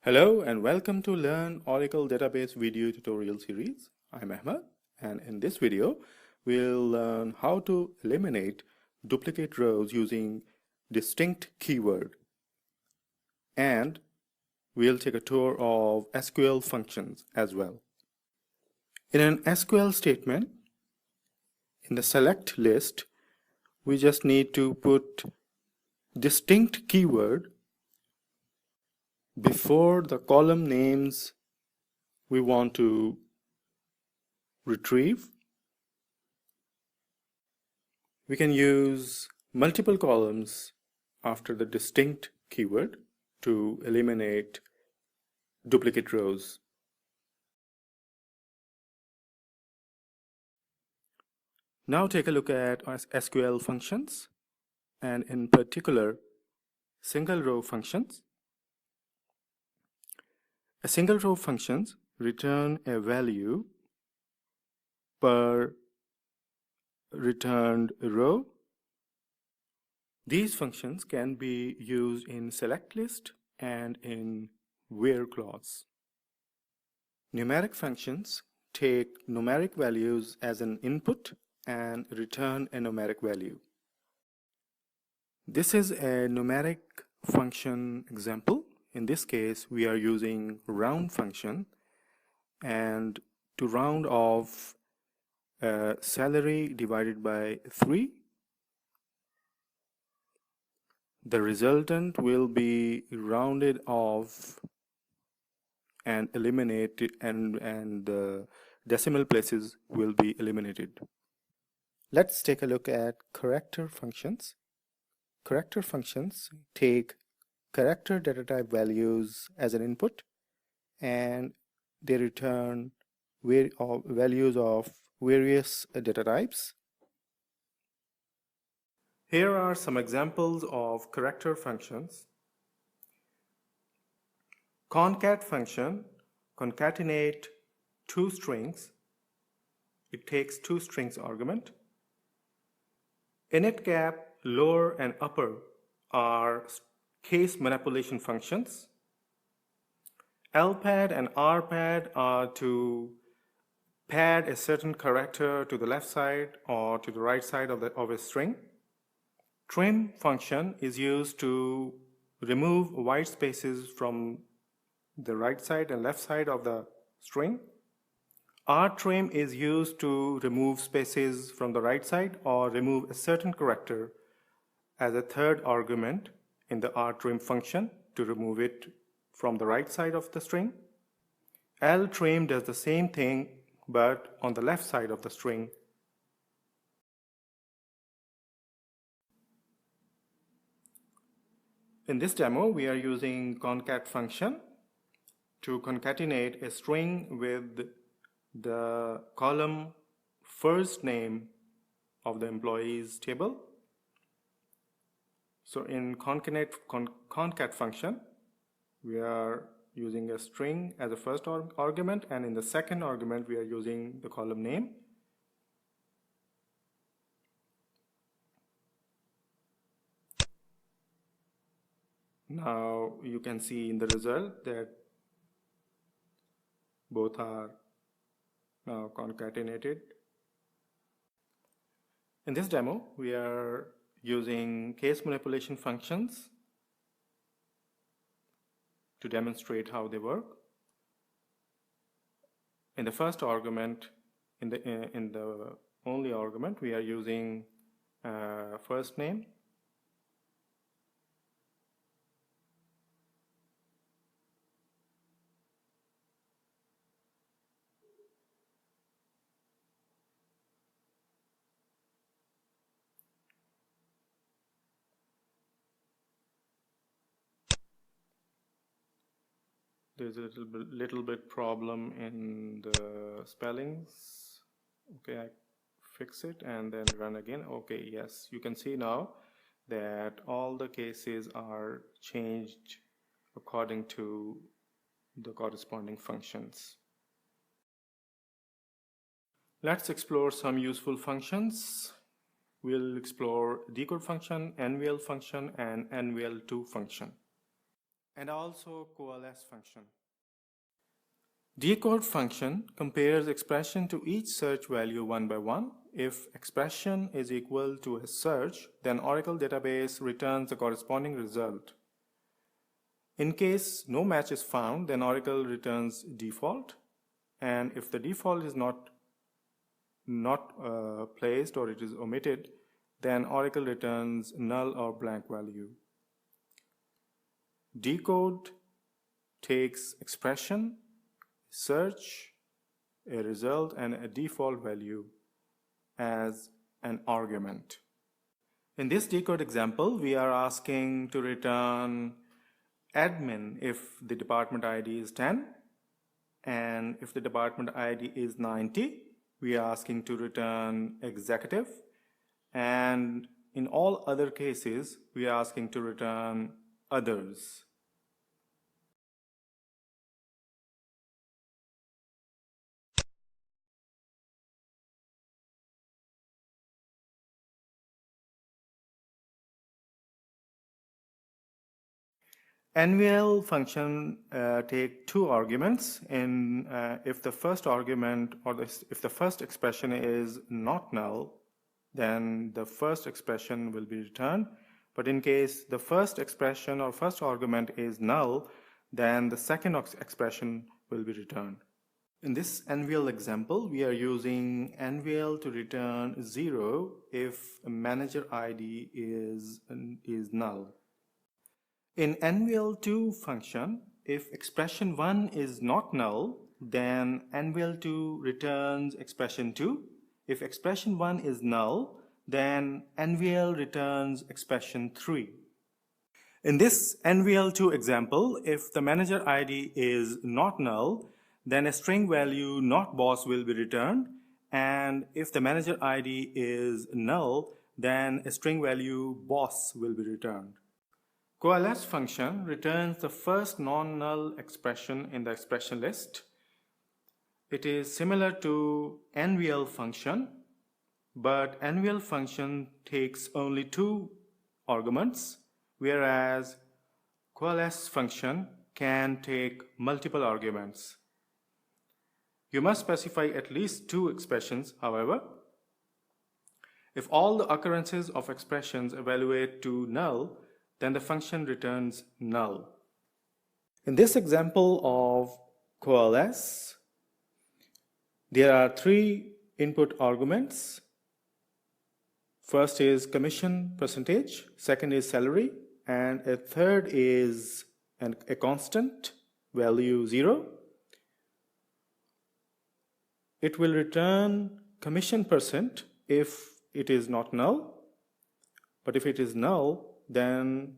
Hello and welcome to Learn Oracle Database video tutorial series. I'm Ahmed, and in this video we'll learn how to eliminate duplicate rows using distinct keyword, and we'll take a tour of SQL functions as well. In an SQL statement, in the select list, we just need to put distinct keyword before the column names we want to retrieve. We can use multiple columns after the distinct keyword to eliminate duplicate rows. Now take a look at SQL functions, and in particular single row functions. A single row functions return a value per returned row. These functions can be used in select list and in where clause. Numeric functions take numeric values as an input and return a numeric value. This is a numeric function example. In this case, we are using round function, and to round off salary divided by 3, the resultant will be rounded off and eliminated, and the decimal places will be eliminated. Let's take a look at character functions. Character functions take character data type values as an input, and they return values of various data types. Here are some examples of character functions. Concat function concatenate two strings. It takes two strings argument. Init cap, lower and upper are case manipulation functions. lpad and rpad are to pad a certain character to the left side or to the right side of a string. Trim function is used to remove white spaces from the right side and left side of the string. rtrim is used to remove spaces from the right side or remove a certain character as a third argument in the rtrim function to remove it from the right side of the string. ltrim does the same thing but on the left side of the string. In this demo, we are using concat function to concatenate a string with the column first name of the employees table. So in concat function, we are using a string as a first argument, and in the second argument we are using the column name. Now you can see in the result that both are now concatenated. In this demo, we are using case manipulation functions to demonstrate how they work. In the first argument, in the only argument, we are using first name. There's a little bit problem in the spellings. Okay, I fix it and then run again. Okay, yes, you can see now that all the cases are changed according to the corresponding functions. Let's explore some useful functions. We'll explore decode function, nvl function, and nvl2 function. and also Coalesce function. Decode function compares expression to each search value one by one. If expression is equal to a search, then Oracle database returns the corresponding result. In case no match is found, then Oracle returns default, and if the default is not placed or it is omitted, then Oracle returns null or blank value. Decode takes expression, search, a result, and a default value as an argument. In this decode example, we are asking to return admin if the department ID is 10, and if the department ID is 90, we are asking to return executive, and in all other cases, we are asking to return others. NVL function take two arguments. If the first argument if the first expression is not null, then the first expression will be returned. But in case the first expression or first argument is null, then the second expression will be returned. In this NVL example, we are using NVL to return 0 if manager ID is null. In NVL2 function, if expression 1 is not null, then NVL2 returns expression 2. If expression 1 is null, then NVL returns expression 3. In this NVL2 example, if the manager ID is not null, then a string value not boss will be returned, and if the manager ID is null, then a string value boss will be returned. Coalesce function returns the first non-null expression in the expression list. It is similar to NVL function, but NVL function takes only 2 arguments, whereas Coalesce function can take multiple arguments. You must specify at least 2 expressions, however. If all the occurrences of expressions evaluate to null, then the function returns null. In this example of Coalesce, there are 3 input arguments. First is commission percentage, second is salary, and a third is a constant value 0. It will return commission percent if it is not null, but if it is null, then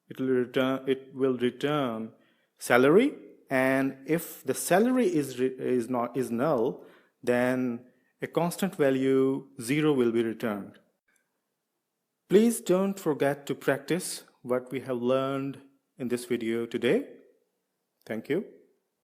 it will return salary, and if the salary is null, then a constant value 0 will be returned. Please don't forget to practice what we have learned in this video today. Thank you.